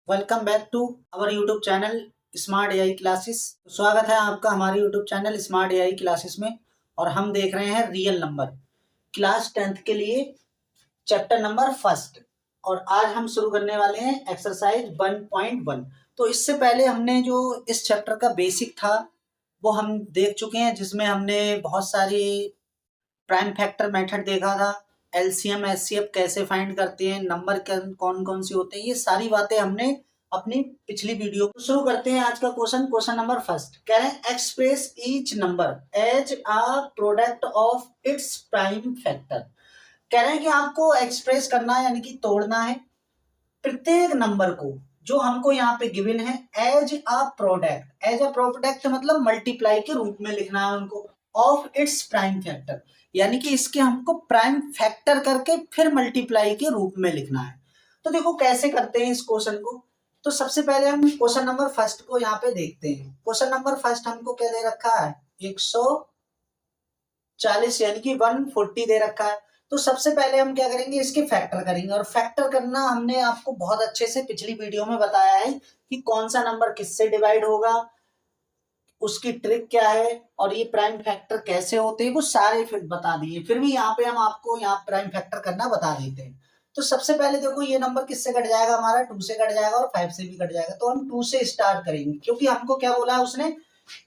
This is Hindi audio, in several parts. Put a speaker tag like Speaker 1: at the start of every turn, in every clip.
Speaker 1: Welcome back to our YouTube channel smart AI classes. स्वागत है आपका हमारे YouTube channel smart AI classes में। और हम देख रहे हैं रियल नंबर क्लास 10th के लिए चैप्टर नंबर फर्स्ट। और आज हम शुरू करने वाले हैं एक्सरसाइज 1.1। तो इससे पहले हमने जो इस चैप्टर का बेसिक था वो हम देख चुके हैं, जिसमें हमने बहुत सारी प्राइम फैक्टर मेथड देखा था, एलसीएम एचसीएफ कैसे फाइंड करते हैं, नंबर कौन कौन से होते हैं, ये सारी बातें हमने अपनी पिछली वीडियो को। शुरू करते हैं आज का क्वेश्चन नंबर फर्स्ट। कह रहे हैं express each number as a product of its prime factor. कह रहे हैं कि आपको एक्सप्रेस करना है यानी कि तोड़ना है प्रत्येक नंबर को जो हमको यहाँ पे गिवन है as a product. As a product मतलब मल्टीप्लाई के रूप में लिखना है उनको ऑफ इट्स प्राइम फैक्टर, यानी कि इसके हमको प्राइम फैक्टर करके फिर मल्टीप्लाई के रूप में लिखना है। तो देखो कैसे करते हैं इस क्वेश्चन को। तो सबसे पहले हम क्वेश्चन नंबर फर्स्ट को यहाँ पे देखते हैं। क्वेश्चन नंबर फर्स्ट हमको क्या दे रखा है, 140 यानी कि 140 दे रखा है। तो सबसे पहले हम क्या करेंगे, इसके फैक्टर करेंगे। और फैक्टर करना हमने आपको बहुत अच्छे से पिछली वीडियो में बताया है कि कौन सा नंबर किससे डिवाइड होगा, उसकी ट्रिक क्या है और ये प्राइम फैक्टर कैसे होते हैं, वो सारे फिर बता दिए। फिर भी यहाँ पे हम आपको यहाँ प्राइम फैक्टर करना बता देते हैं। तो सबसे पहले देखो ये नंबर किससे कट जाएगा, हमारा 2 से कट जाएगा और 5 से भी कट जाएगा। तो हम 2 से स्टार्ट करेंगे क्योंकि हमको क्या बोला है उसने,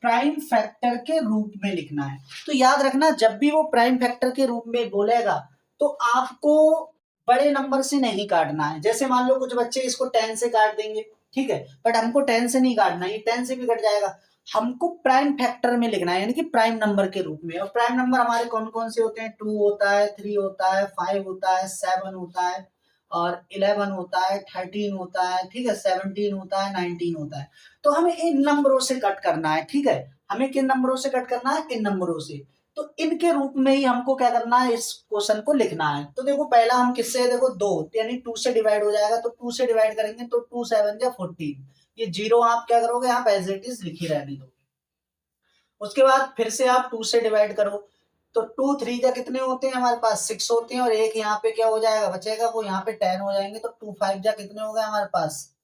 Speaker 1: प्राइम फैक्टर के रूप में लिखना है। तो याद रखना जब भी वो प्राइम फैक्टर के रूप में बोलेगा तो आपको बड़े नंबर से नहीं काटना है। जैसे मान लो कुछ बच्चे इसको 10 से काट देंगे, ठीक है, बट हमको 10 से नहीं काटना, ये 10 से भी कट जाएगा। हमको प्राइम फैक्टर में लिखना है यानी कि प्राइम नंबर के रूप में। और प्राइम नंबर हमारे कौन कौन से होते हैं, 2 होता है, 3 होता है, 5 होता है, 7 होता है और 11 होता है, 13 होता है, ठीक है, 17 होता है, 19 होता है। तो हमें इन नंबरों से कट करना है, ठीक है। हमें किन नंबरों से कट करना है, इन नंबरों से। तो इनके रूप में ही हमको क्या करना है, इस क्वेश्चन को लिखना है। तो देखो पहला हम किससे, देखो 2 यानी 2 से डिवाइड हो जाएगा। तो 2 से डिवाइड करेंगे तो 2 7 या 14, ये जीरो आप क्या करोगे, आप एज इट इज लिखी रहने दो। उसके बाद फिर से आप 2 से डिवाइड करो तो 2 3 जा कितने होते हैं, हमारे पास 6 होते हैं। और एक यहाँ पे क्या हो जाएगा बचेगा, वो यहाँ पे 10 हो जाएंगे। तो 2 5 जा कितने हो गए हमारे पास,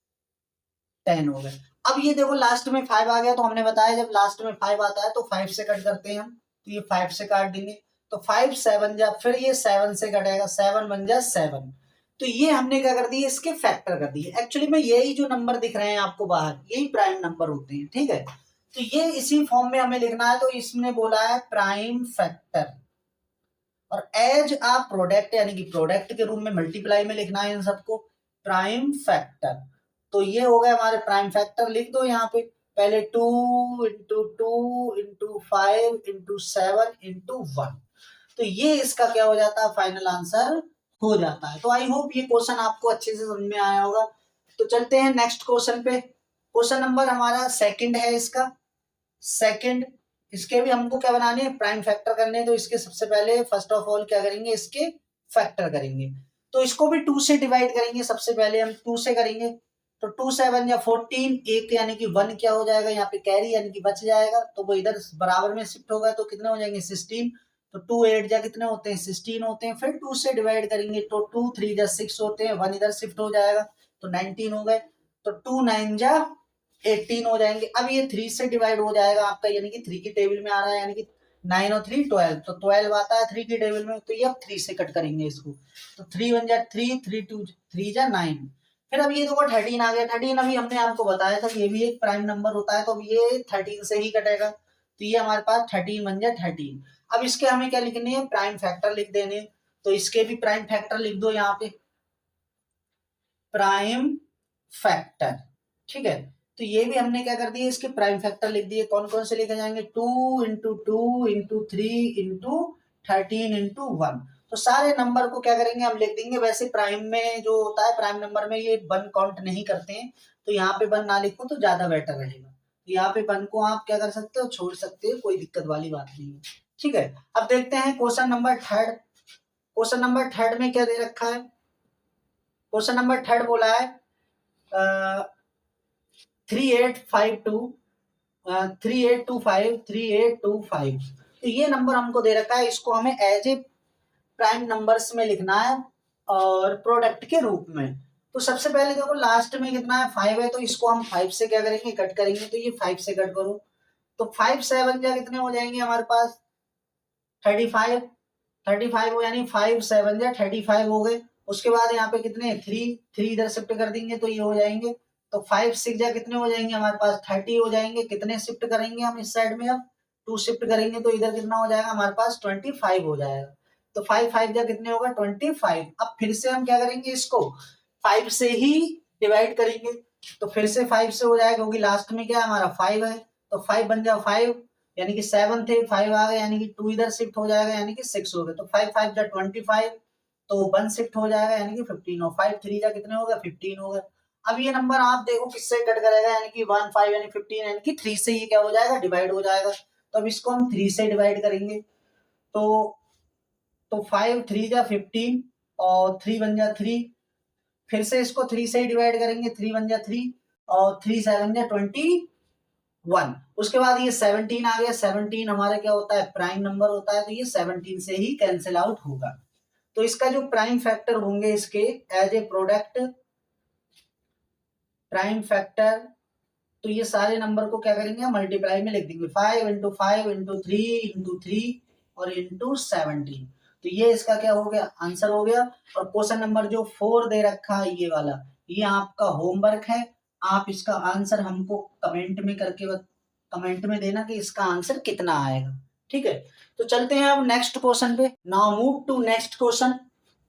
Speaker 1: 10 हो गए। अब ये देखो लास्ट में 5 आ गया, तो हमने बताया जब लास्ट में 5 आता है तो 5 से कट करते हैं हम। तो ये 5 से काट देंगे तो 5 7 जा, फिर ये 7 से कटेगा, 7 1 जा 7। तो ये हमने क्या कर दिए, इसके फैक्टर कर दिए। एक्चुअली में यही जो नंबर दिख रहे हैं आपको बाहर, यही प्राइम नंबर होते हैं, ठीक है। तो ये इसी फॉर्म में हमें लिखना है। तो इसने बोला है प्राइम फैक्टर और एज आ प्रोडक्ट यानी कि प्रोडक्ट के रूप में मल्टीप्लाई में लिखना है इन सबको, प्राइम फैक्टर। तो ये हो गए हमारे प्राइम फैक्टर। लिख दो यहाँ पे पहले 2 इंटू 2 इंटू 5 इंटू 7 इंटू 1। तो ये इसका क्या हो जाता है, फाइनल आंसर हो जाता है। तो आई होप ये क्वेश्चन आपको अच्छे से समझ में आया होगा। तो चलते हैं नेक्स्ट क्वेश्चन पे। क्वेश्चन नंबर हमारा सेकंड है इसका। सेकंड, इसके भी हमको क्या बनाने हैं, प्राइम फैक्टर करने हैं। तो इसके सबसे पहले फर्स्ट ऑफ ऑल क्या करेंगे, इसके फैक्टर करेंगे। तो इसको भी 2 से डिवाइड करेंगे। सबसे पहले हम 2 से करेंगे तो 2 7 या 14, एक यानी कि 1 क्या हो जाएगा, यहाँ पे कैरी यानी कि बच जाएगा। तो वो इधर बराबर में शिफ्ट होगा तो कितने हो जाएंगे, 16। तो 2 8 जा कितने होते हैं, 16 होते हैं। फिर 2 से डिवाइड करेंगे तो 2 3 जा 6 होते हैं, 1 इधर शिफ्ट हो जाएगा तो 19 हो गए। तो 2 9 जा 18 हो जाएंगे। अब ये 3 से डिवाइड हो जाएगा आपका, यानी कि 3 की टेबल में आ रहा है, यानी कि 9 और 3 12। तो 12 आता है 3 की टेबल में। तो ये अब 3 से कट करेंगे इसको। तो 3 1 जा 3, 3 2 3 जा 9। फिर अब ये देखो 13 आ गया। 13 अभी हमने आपको बताया था ये भी एक प्राइम नंबर होता है। तो अब ये 13 से ही कटेगा। तो ये हमारे पास 13 1 जा 13। अब इसके हमें क्या लिखने हैं, प्राइम फैक्टर लिख देने। तो इसके भी प्राइम फैक्टर लिख दो यहाँ पे, प्राइम फैक्टर, ठीक है। तो ये भी हमने क्या कर दिए, इसके प्राइम फैक्टर लिख दिए। कौन कौन से लिखे जाएंगे, 2 इंटू 2 इंटू 3 इंटू 13 इंटू 1। तो सारे नंबर को क्या करेंगे, हम लिख देंगे। वैसे प्राइम में जो होता है, प्राइम नंबर में ये 1 काउंट नहीं करते हैं। तो यहाँ पे 1 ना लिखो तो ज्यादा बेटर रहेगा। तो यहाँ पे 1 को आप क्या कर सकते हो, छोड़ सकते हो, कोई दिक्कत वाली बात नहीं है, ठीक है। अब देखते हैं question number third. Question number third में क्या दे रखा है, क्वेश्चन नंबर थर्ड बोला है 3852 3825 3825। तो ये नंबर हमको दे रखा है, इसको हमें एज ए प्राइम नंबर्स में लिखना है और प्रोडक्ट के रूप में। तो सबसे पहले देखो लास्ट में कितना है 5 है, तो इसको हम 5 से क्या करेंगे कट करेंगे, तो ये 5 से कट करो तो 5 7 जा कितने हो जाएंगे हमारे पास 35, 35 हो यानी 5 7 जा 35 हो गए। उसके बाद यहाँ पे कितने 3 इधर शिफ्ट कर देंगे तो ये हो जाएंगे, तो 5 6 जा कितने हो जाएंगे हमारे पास 30 हो जाएंगे। कितने शिफ्ट करेंगे हम इस साइड में, अब 2 शिफ्ट करेंगे तो इधर कितना हो जाएगा हमारे पास 25 हो जाएगा। तो 5 5 जा कितने होगा 25। अब फिर से हम क्या करेंगे इसको 5 से ही डिवाइड करेंगे, तो फिर से 5 से हो जाएगा क्योंकि लास्ट में क्या हमारा 5 है, तो 5 बन जाए 5 यानी कि 7 थे 5 आ गए यानी कि 2 इधर शिफ्ट हो जाएगा यानी कि 6 हो गए, तो 5 5 जा 25 तो 1 शिफ्ट हो जाएगा यानी कि 15 और 5 3 जा कितने हो गए 15 हो गए। अब ये नंबर आप देखो किससे कट करेगा यानी कि 1 5 यानी 15 यानी कि 3 से ये क्या हो जाएगा डिवाइड हो जाएगा। तो अब इसको हम 3 से डिवाइड करेंगे, तो 5 3 जा 15 और 3 बन जा 3, फिर से इसको 3 से ही डिवाइड करेंगे 3 बन जा 3 और 3 7 जा 21। उसके बाद ये 17 आ गया, 17 हमारा क्या होता है प्राइम नंबर होता है, तो ये 17 से ही कैंसिल आउट होगा। तो इसका जो प्राइम फैक्टर होंगे इसके as a product prime factor, तो ये सारे नंबर को क्या करेंगे मल्टीप्लाई में लिख देंगे 5 इंटू 5 इंटू 3 इंटू 3 और इंटू 17। तो ये इसका क्या हो गया आंसर हो गया। और क्वेश्चन नंबर जो 4 दे रखा है ये वाला, ये आपका होमवर्क है, आप इसका आंसर हमको कमेंट में देना कि इसका आंसर कितना आएगा। ठीक है, तो चलते हैं अब नेक्स्ट क्वेश्चन पे। Now move to next question,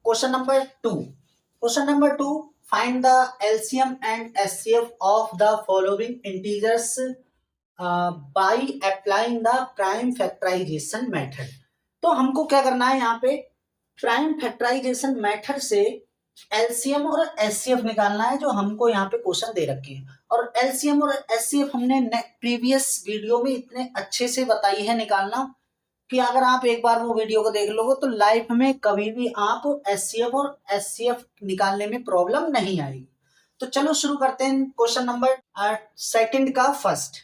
Speaker 1: question number 2। Question number 2, find the LCM and HCF of the following integers by applying the prime factorization method। तो हमको क्या करना है यहाँ पे प्राइम फैक्टराइजेशन मेथड से एलसीएम और एचसीएफ निकालना है जो हमको यहाँ पे क्वेश्चन दे रखे हैं। और एलसीएम और एचसीएफ हमने प्रीवियस वीडियो में इतने अच्छे से बताई है निकालना कि अगर आप एक बार वो वीडियो को देख लोगे तो लाइफ में कभी भी आप एचसीएफ और एचसीएफ निकालने में प्रॉब्लम नहीं आएगी। तो चलो शुरू करते हैं क्वेश्चन नंबर सेकंड का फर्स्ट।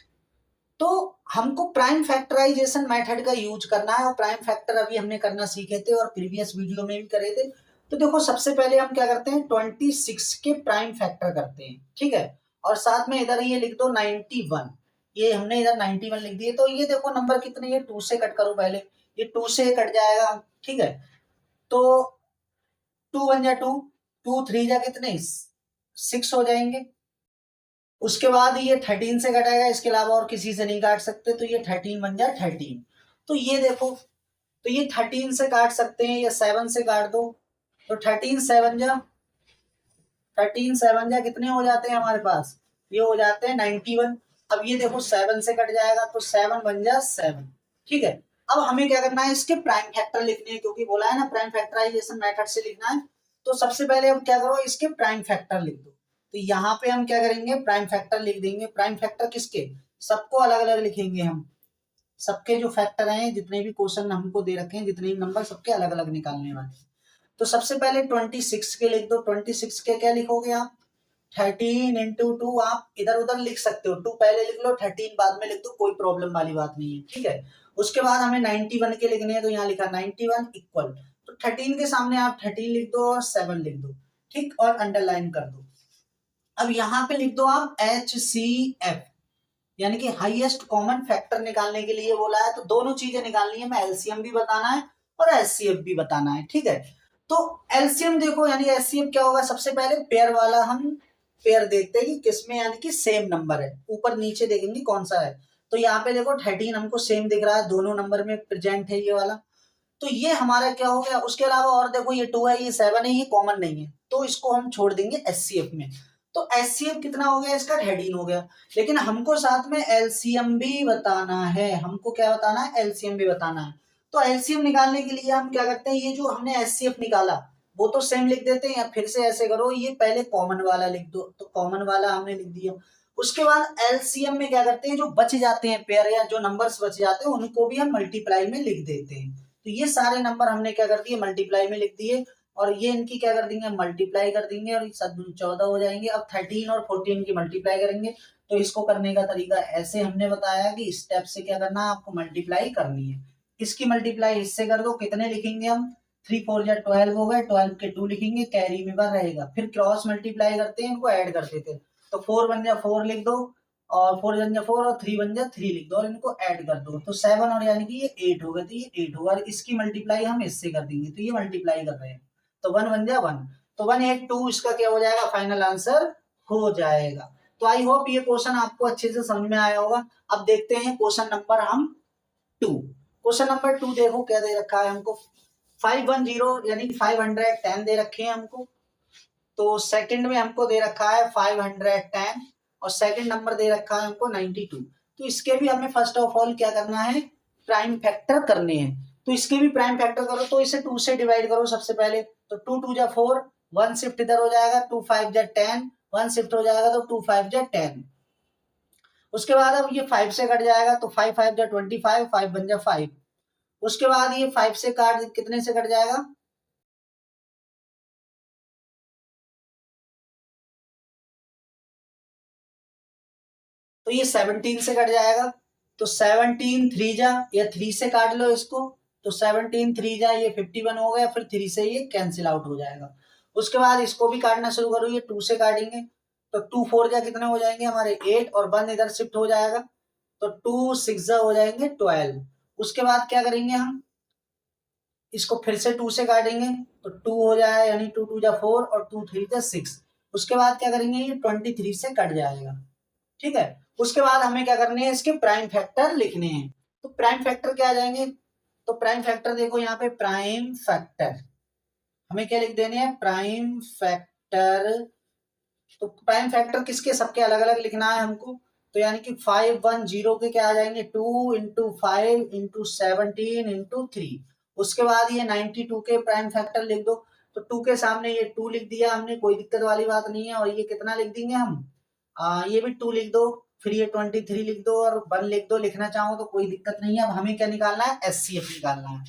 Speaker 1: तो हमको प्राइम फैक्टराइजेशन मेथड का यूज करना है और प्राइम फैक्टर अभी हमने करना सीखे थे और प्रीवियस वीडियो में भी करे थे। तो देखो सबसे पहले हम क्या करते हैं 26 के प्राइम फैक्टर करते हैं, ठीक है, और साथ में इधर ये लिख दो 91, ये हमने इधर 91 लिख दिए। तो ये देखो नंबर कितने, ये 2 से कट करो पहले, ये 2 से कट जाएगा, ठीक है, तो 2 बन जा 2, 2 3 जा कितने 6 हो जाएंगे। उसके बाद ये 13 से कटेगा, इसके अलावा और किसी से नहीं काट सकते, तो ये 13 बन जाए 13। तो ये देखो, तो ये 13 से काट सकते हैं या 7 से काट दो, तो 13 7 जा कितने हो जाते हैं हमारे पास, ये हो जाते हैं 91। अब ये देखो 7 से कट जाएगा तो 7 बन जा 7, ठीक है। अब हमें क्या करना है इसके प्राइम फैक्टर लिखने हैं, क्योंकि बोला है ना प्राइम फैक्टराइजेशन मेथड से लिखना है। तो सबसे पहले अब क्या करो इसके प्राइम फैक्टर लिख दो। तो यहाँ पे हम क्या करेंगे प्राइम फैक्टर लिख देंगे। प्राइम फैक्टर किसके, सबको अलग अलग लिखेंगे हम, सबके जो फैक्टर हैं जितने भी क्वेश्चन हमको दे रखे हैं जितने भी नंबर सबके अलग अलग निकालने वाले। तो सबसे पहले 26 के लिख दो। 26 के क्या लिखोगे आप 13 इंटू 2, आप इधर उधर लिख सकते हो, 2 पहले लिख लो 13 बाद में लिख दो, कोई प्रॉब्लम वाली बात नहीं है, ठीक है। उसके बाद हमें 91 के लिखने हैं, तो यहाँ लिखा 91 इक्वल, तो 13 के सामने आप 13 लिख दो और 7 लिख दो, ठीक, और अंडरलाइन कर दो। अब यहाँ पे लिख दो आप HCF, यानी कि हाईएस्ट कॉमन फैक्टर निकालने के लिए बोला है। तो दोनों चीजें निकालनी है, हमें एलसीएम भी बताना है और एचसीएफ भी बताना है, ठीक है। तो एलसीएम देखो यानी एचसीएफ क्या होगा, सबसे पहले पेयर वाला हम पेयर देखते हैं कि किसमें यानी कि सेम नंबर है, ऊपर नीचे देखेंगे कौन सा है। तो यहाँ पे देखो 13 हमको सेम दिख रहा है, दोनों नंबर में प्रेजेंट है ये वाला, तो ये हमारा क्या हो गया। उसके अलावा और देखो ये 2 है, ये 7 है, ये कॉमन नहीं है, तो इसको हम छोड़ देंगे एचसीएफ में। तो एचसीएफ कितना हो गया इसका 13 हो गया, लेकिन हमको साथ में एलसीएम भी बताना है। हमको क्या बताना है, एलसीएम भी बताना है। तो एलसीएम निकालने के लिए हम क्या करते हैं, ये जो हमने एचसीएफ निकाला वो तो सेम लिख देते हैं, या फिर से ऐसे करो ये पहले कॉमन वाला लिख दो, तो कॉमन वाला हमने लिख दिया। उसके बाद एलसीएम में क्या करते हैं, जो बच जाते हैं पेयर या जो नंबर्स बच जाते हैं उनको भी हम मल्टीप्लाई में लिख देते हैं। तो ये सारे नंबर हमने क्या कर दिए मल्टीप्लाई में लिख दिए, और ये इनकी क्या कर देंगे मल्टीप्लाई कर देंगे, और 14 हो जाएंगे। अब 13 और 14 की मल्टीप्लाई करेंगे, तो इसको करने का तरीका ऐसे हमने बताया कि स्टेप से क्या करना है आपको मल्टीप्लाई करनी है। इसकी मल्टीप्लाई इससे कर दो, कितने लिखेंगे हम 3 4 जा 12 हो गए, 12 के 2 लिखेंगे, कैरी में बार रहेगा। फिर क्रॉस मल्टीप्लाई करते हैं, इनको ऐड कर देते हैं, तो 4 बन जा 4 लिख दो, और 4 बन जा 4 और 3 बन जा 3 लिख दो, और इनको ऐड कर दो, तो 7 और यानी कि ये 8 होगा, तो ये 8 होगा, और इसकी मल्टीप्लाई हम इससे कर देंगे, तो ये मल्टीप्लाई कर रहे हैं, तो 1 बन जा 1, तो 182 इसका क्या हो जाएगा, फाइनल आंसर हो जाएगा। तो आई होप ये क्वेश्चन आपको अच्छे से समझ में आया होगा। अब देखते हैं क्वेश्चन नंबर हम 2। क्वेश्चन नंबर 2 देखो क्या दे रखा है हमको, 510 यानी कि 510 दे रखे हैं हमको, तो सेकंड में हमको दे रखा है 510 और सेकंड नंबर दे रखा है हमको 92। तो इसके भी हमें फर्स्ट ऑफ ऑल क्या करना है, प्राइम फैक्टर करने हैं। तो इसके भी प्राइम फैक्टर करो, तो इसे 2 से डिवाइड करो सबसे पहले, तो 2 2 जा 4, 1 शिफ्ट इधर हो जाएगा, 2 5 जा 10, 1 शिफ्ट हो जाएगा, तो 2 5 जा 10। उसके बाद अब ये 5 से कट जाएगा, तो 5 5 जा 25, 5 बन जा 5। उसके बाद ये 5 से काट कितने से कट जाएगा, तो ये 17 से कट जाएगा, तो 17 3 जा, या 3 से काट लो इसको, तो 17 3 जा ये 51 हो गया, फिर 3 से ये कैंसिल आउट हो जाएगा। उसके बाद इसको भी काटना शुरू करो, ये 2 से काटेंगे, तो 2 4 जा कितने हो जाएंगे हमारे 8, और 1 इधर शिफ्ट हो जाएगा, तो 2 6 जा हो जाएंगे 12। उसके बाद क्या करेंगे हम, इसको फिर से 2 से काटेंगे, तो 2 हो जाए, यानी 2 2 जा 4 और 2 3 जा 6। उसके बाद क्या करेंगे, ये 23 से कट जाएगा, ठीक है। उसके बाद हमें क्या करने हैं, इसके प्राइम फैक्टर लिखने हैं। तो प्राइम फैक्टर क्या आ जाएंगे, तो प्राइम फैक्टर देखो यहाँ पे, प्राइम फैक्टर हमें क्या लिख देने हैं, प्राइम फैक्टर। तो प्राइम फैक्टर किसके, सबके अलग अलग लिखना है हमको, तो यानी कि 510 के क्या आ जाएंगे, 2 इंटू 5 इंटू 17 इंटू 3। उसके बाद ये 92 के प्राइम फैक्टर लिख दो, तो 2 के सामने ये 2 लिख दिया हमने, कोई दिक्कत वाली बात नहीं है। और ये कितना लिख देंगे हम, ये भी 2 लिख दो, फिर ये 23 लिख दो, और 1 लिख दो, लिखना चाहो तो कोई दिक्कत नहीं है। अब हमें क्या निकालना है, एचसीएफ निकालना है,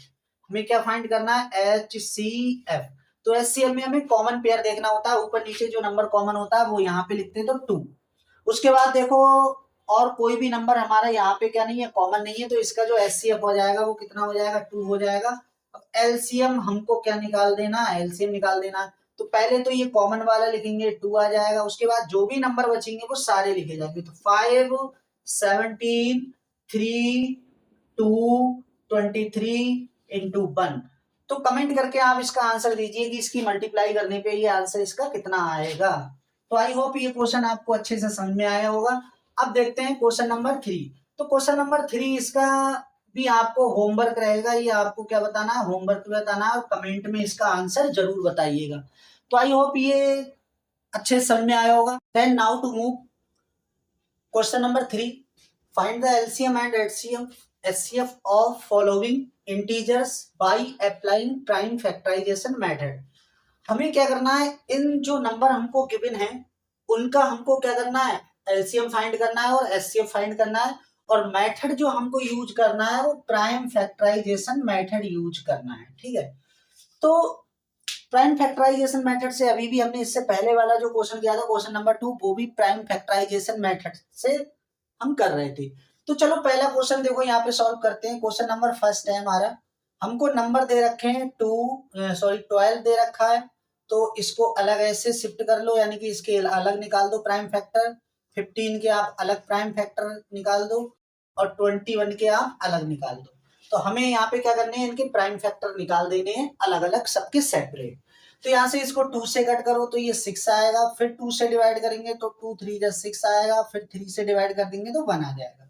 Speaker 1: हमें क्या फाइंड करना है, एचसीएफ। तो एचसीएफ में हमें कॉमन पेयर देखना होता है, ऊपर नीचे जो नंबर कॉमन होता है वो यहाँ पे लिखते हैं, तो 2। उसके बाद देखो, और कोई भी नंबर हमारा यहाँ पे क्या नहीं है, कॉमन नहीं है, तो इसका जो एचसीएफ हो जाएगा वो कितना हो जाएगा, 2 हो जाएगा। अब एलसीएम हमको क्या निकाल देना, एलसीएम निकाल देना। तो पहले तो ये कॉमन वाला लिखेंगे, 2 आ जाएगा। उसके बाद जो भी नंबर बचेंगे वो सारे लिखे जाएंगे, तो 5 17 3 2 23 इंटू 1। तो कमेंट करके आप इसका आंसर दीजिए कि इसकी मल्टीप्लाई करने पे ये आंसर इसका कितना आएगा। तो आई होप ये क्वेश्चन आपको अच्छे से समझ में आया होगा। अब देखते हैं क्वेश्चन नंबर 3। तो क्वेश्चन नंबर 3 इसका भी आपको होमवर्क रहेगा, ये आपको क्या बताना है, होमवर्क बताना है, और कमेंट में इसका आंसर जरूर बताइएगा। तो आई होप ये अच्छे से समझ में आया होगा। Then now to move question number 3, find the LCM and HCF of following integers by applying prime factorisation method. हमें क्या करना है, इन जो नंबर हमको गिवन है उनका हमको क्या करना है, एलसीएम फाइंड करना है और एचसीएफ फाइंड करना है, और मेथड जो हमको यूज करना है वो प्राइम फैक्टराइजेशन मेथड यूज करना है, ठीक है। तो प्राइम फैक्टराइजेशन मेथड से अभी भी हमने इससे पहले वाला जो क्वेश्चन किया था क्वेश्चन नंबर 2, वो भी प्राइम फैक्टराइजेशन मेथड से हम कर रहे थे। तो चलो पहला क्वेश्चन देखो यहाँ पे सॉल्व करते हैं। क्वेश्चन नंबर फर्स्ट है हमारा, हमको नंबर दे रखे हैं 12 दे रखा है, तो इसको अलग ऐसे शिफ्ट कर लो, यानी कि इसके अलग निकाल दो प्राइम फैक्टर। 15 के आप अलग प्राइम फैक्टर निकाल दो, और 21 के आप अलग निकाल दो। तो हमें यहाँ पे क्या करने हैं, इनके प्राइम फैक्टर निकाल देने हैं अलग अलग, सबके सेपरेट। तो यहाँ से इसको 2 से कट करो तो ये 6 आएगा, फिर 2 से डिवाइड करेंगे तो 2 3 जा 6 आएगा, फिर 3 से डिवाइड कर देंगे तो 1 आ जाएगा।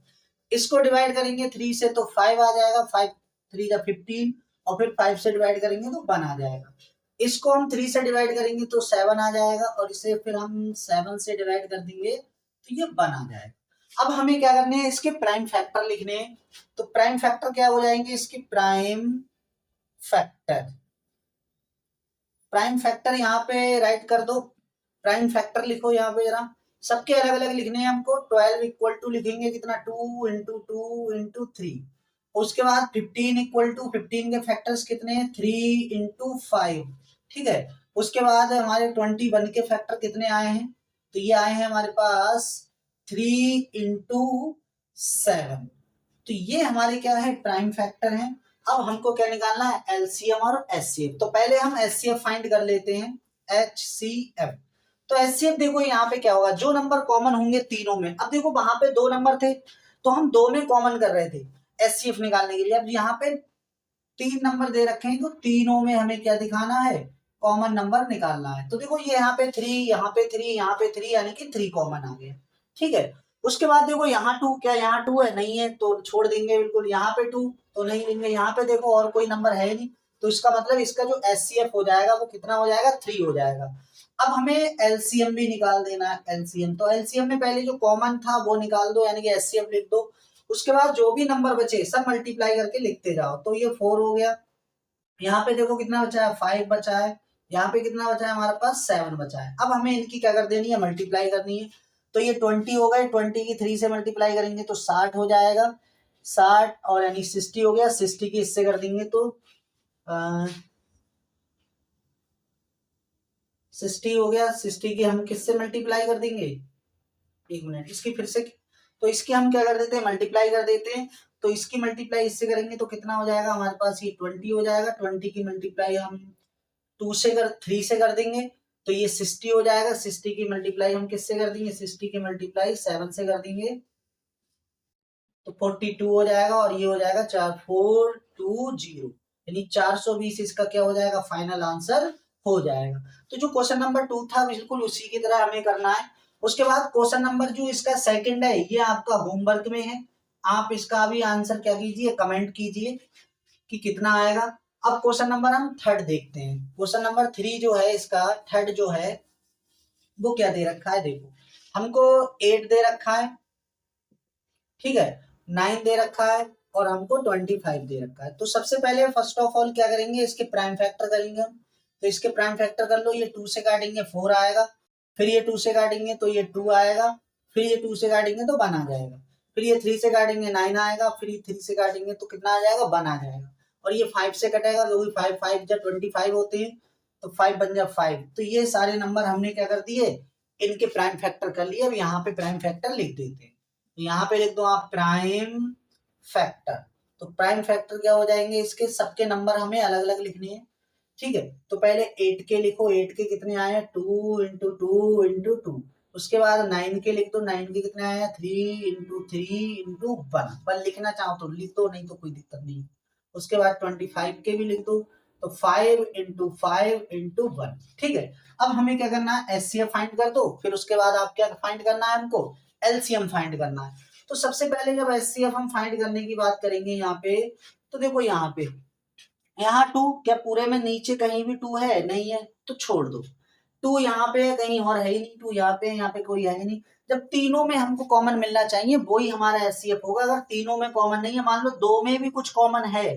Speaker 1: इसको डिवाइड करेंगे 3 से तो 5 आ जाएगा, 5 3 जा 15, और फिर 5 से डिवाइड करेंगे तो 1 आ जाएगा। इसको हम 3 से डिवाइड करेंगे तो 7 आ जाएगा, और इसे फिर हम 7 से डिवाइड कर देंगे तो ये 1 आ जाएगा। अब हमें क्या करने हैं, इसके प्राइम फैक्टर लिखने हैं। तो प्राइम फैक्टर क्या हो जाएंगे, इसके प्राइम फैक्टर, प्राइम फैक्टर यहाँ पे राइट कर दो, प्राइम फैक्टर लिखो यहाँ पे जरा, सबके अलग अलग लिखने हैं हमको। 12 इक्वल टू लिखेंगे कितना, 2 इंटू 2 इंटू 3। उसके बाद 15 इक्वल टू 15 के फैक्टर्स कितने हैं, 3 इंटू 5, ठीक है। उसके बाद हमारे 21 के फैक्टर कितने आए हैं, तो ये आए हैं हमारे पास 3 इंटू 7। तो ये हमारे क्या है, प्राइम फैक्टर है। अब हमको क्या निकालना है, एलसीएम और एचसीएफ। तो पहले हम एचसीएफ फाइंड कर लेते हैं, एचसीएफ। तो एचसीएफ देखो यहाँ पे क्या होगा, जो नंबर कॉमन होंगे तीनों में, अब देखो वहां पे 2 नंबर थे तो हम 2 में कॉमन कर रहे थे एचसीएफ निकालने के लिए। अब यहाँ पे 3 नंबर दे रखे हैं तो तीनों में हमें क्या दिखाना है, कॉमन नंबर निकालना है। तो देखो ये यहाँ पे 3, यहाँ पे 3, यहाँ पे 3, यानी कि 3 कॉमन आ गया। ठीक है, उसके बाद देखो यहाँ 2, क्या यहाँ 2 है, नहीं है तो छोड़ देंगे बिल्कुल। यहाँ पे 2 तो नहीं लेंगे। यहाँ पे देखो और कोई नंबर है नहीं, तो इसका मतलब इसका जो एचसीएफ हो जाएगा वो कितना हो जाएगा, 3 हो जाएगा। अब हमें एलसीएम भी निकाल देना है, एलसीएम। तो एलसीएम में पहले जो कॉमन था वो निकाल दो, यानी कि एचसीएफ लिख दो। उसके बाद जो भी नंबर बचे सब मल्टीप्लाई करके लिखते जाओ। तो ये 4 हो गया। यहाँ पे देखो कितना बचा है, 5 बचा है। यहाँ पे कितना बचा है, हमारे पास 7 बचा है। अब हमें इनकी क्या कर देनी है, मल्टीप्लाई करनी है। तो ये 20 हो गए, 20 की 3 से मल्टीप्लाई करेंगे तो 60 हो जाएगा। 60 और यानी 60 हो गया, 60 की इससे कर देंगे तो 60 हो गया। 60 की हम किससे मल्टीप्लाई कर देंगे, 1 मिनट, इसकी फिर से, तो इसकी हम क्या कर देते हैं, मल्टीप्लाई कर देते हैं। तो इसकी मल्टीप्लाई इससे करेंगे तो कितना हो जाएगा हमारे पास, ये 20 हो जाएगा। 20 की मल्टीप्लाई हम 3 से कर देंगे तो ये 60 हो जाएगा। 60 की मल्टीप्लाई हम किससे कर देंगे, 60 की मल्टीप्लाई 7 से कर देंगे तो 42 हो जाएगा। और ये हो जाएगा 4420, यानी 420 इसका क्या हो जाएगा, फाइनल आंसर हो जाएगा। तो जो क्वेश्चन नंबर 2 था बिल्कुल उसी की तरह हमें करना है। उसके बाद क्वेश्चन नंबर जो इसका सेकंड है ये आपका होमवर्क में है, आप इसका भी आंसर क्या कीजिए, कमेंट कीजिए कि कितना आएगा। अब क्वेश्चन नंबर हम थर्ड देखते हैं। क्वेश्चन नंबर 3 जो है इसका थर्ड जो है वो क्या दे रखा है, देखो हमको 8 दे रखा है, ठीक है, 9 दे रखा है और हमको 25 दे रखा है। तो सबसे पहले फर्स्ट ऑफ ऑल क्या करेंगे, इसके प्राइम फैक्टर करेंगे हम। तो इसके प्राइम फैक्टर कर लो, ये 2 से काटेंगे 4 आएगा, फिर ये 2 से काटेंगे तो ये 2 आएगा, फिर ये 2 से काटेंगे तो 1 आ जाएगा, फिर ये 3 से काटेंगे 9 आएगा, फिर ये 3 से काटेंगे तो कितना आ जाएगा, 1 आ जाएगा। और ये 5 से कटेगा क्योंकि 5 5 जब 25 होते हैं तो 5 बन जाए 5। तो ये सारे नंबर हमने क्या कर दिए, इनके प्राइम फैक्टर कर लिए। अब यहाँ पे प्राइम फैक्टर लिख देते हैं। यहाँ पे लिख दो आप प्राइम फैक्टर। तो प्राइम फैक्टर क्या हो जाएंगे, इसके सबके नंबर हमें अलग अलग लिखने हैं, ठीक है। तो पहले 8 के लिखो, 8 के कितने आए, 2 इंटू 2 इंटू 2। उसके बाद 9 के लिख दो, 9 के कितने आए, 3 इंटू 3 इंटू 1 लिखना चाहो तो लिख दो, नहीं तो कोई दिक्कत नहीं। उसके बाद 25 के भी लिख दो, तो 5 इंटू 5 इंटू 1, ठीक है। अब हमें क्या करना है, एचसीएफ फाइंड कर दो, फिर उसके बाद आप क्या फाइंड करना है, हमको एलसीएम फाइंड करना है। तो सबसे पहले जब एचसीएफ हम फाइंड करने की बात करेंगे यहाँ पे, तो देखो यहाँ पे, यहाँ 2, क्या पूरे में नीचे कहीं भी 2 है, नहीं है तो छोड़ दो। 2 यहाँ पे है, कहीं और है ही नहीं, 2 यहाँ पे, यहाँ पे कोई है ही नहीं। जब तीनों में हमको कॉमन मिलना चाहिए वही हमारा एचसीएफ होगा। अगर तीनों में कॉमन नहीं है, मान लो 2 में भी कुछ कॉमन है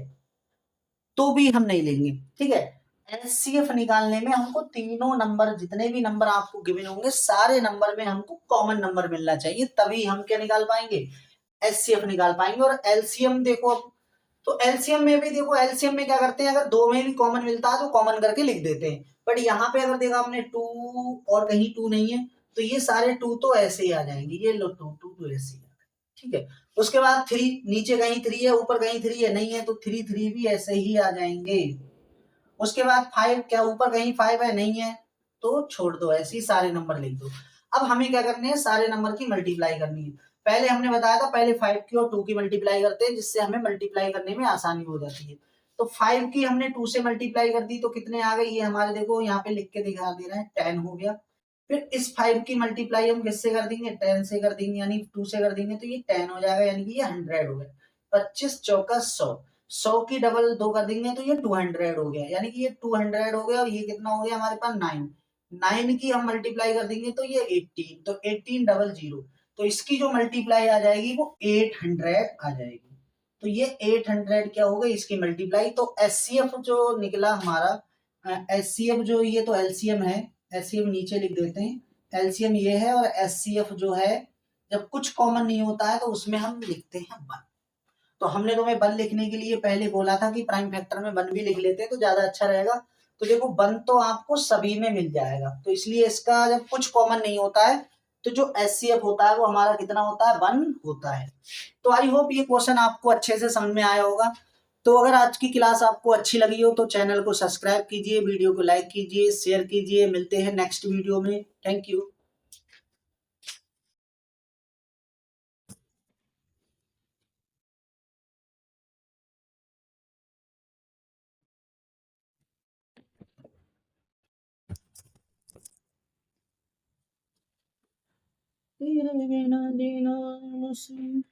Speaker 1: तो भी हम नहीं लेंगे, ठीक है। एचसीएफ निकालने में हमको तीनों नंबर, जितने भी नंबर आपको गिवन होंगे सारे नंबर में हमको कॉमन नंबर मिलना चाहिए, तभी हम क्या निकाल पाएंगे, एचसीएफ निकाल पाएंगे। और एलसीएम देखो, तो एलसीएम में भी देखो, एलसीएम में क्या करते हैं, अगर 2 में भी कॉमन मिलता है तो कॉमन करके लिख देते हैं। बट यहाँ पे अगर देखा आपने 2 और कहीं 2 नहीं है तो ये सारे 2 तो ऐसे ही आ जाएंगे, ये लो 2 2 2 ऐसे ही, ठीक है। उसके बाद 3, नीचे कहीं 3 है, ऊपर कहीं 3 है, नहीं है तो 3 3 भी ऐसे ही आ जाएंगे। उसके बाद 5, क्या ऊपर कहीं 5 है, नहीं है तो छोड़ दो, ऐसे ही सारे नंबर लिख दो। अब हमें क्या करने है, सारे नंबर की मल्टीप्लाई करनी है। पहले हमने बताया था, पहले 5 की और 2 की मल्टीप्लाई करते हैं, जिससे हमें मल्टीप्लाई करने में आसानी हो जाती है। तो 5 की हमने 2 से मल्टीप्लाई कर दी तो कितने आ गए, ये हमारे देखो यहाँ पे लिख के दिखा दे रहे हैं, 10 हो गया। फिर इस 5 की मल्टीप्लाई हम किससे कर देंगे, 10 से कर देंगे, यानी 2 से कर देंगे तो ये 10 हो जाएगा, यानी कि ये 100 हो गया। 25 चौका 100, 100 की डबल 2 कर देंगे तो ये 200 हो गया, यानी कि ये 200 हो गया। और ये कितना हो गया हमारे पास, 9, 9 की हम मल्टीप्लाई कर देंगे तो ये 18, तो 1800, तो इसकी जो मल्टीप्लाई आ जाएगी वो 800 आ जाएगी। तो ये 800 क्या हो गई, इसकी मल्टीप्लाई। तो एचसीएफ जो निकला हमारा, एचसीएफ जो, ये तो एलसीएम है, एचसीएफ नीचे लिख देते हैं, एलसीएम ये है। और एचसीएफ जो है, जब कुछ कॉमन नहीं होता है तो उसमें हम लिखते हैं 1। तो हमने तुम्हें 1 लिखने के लिए पहले बोला था कि प्राइम फैक्टर में 1 भी लिख लेते तो ज्यादा अच्छा रहेगा। तो देखो 1 तो आपको सभी में मिल जाएगा, तो इसलिए इसका जब कुछ कॉमन नहीं होता है तो जो एचसीएफ होता है वो हमारा कितना होता है, 1 होता है। तो आई होप ये क्वेश्चन आपको अच्छे से समझ में आया होगा। तो अगर आज की क्लास आपको अच्छी लगी हो तो चैनल को सब्सक्राइब कीजिए, वीडियो को लाइक कीजिए, शेयर कीजिए। मिलते हैं नेक्स्ट वीडियो में। Thank you. तेरे बिना जीना मुश्किल।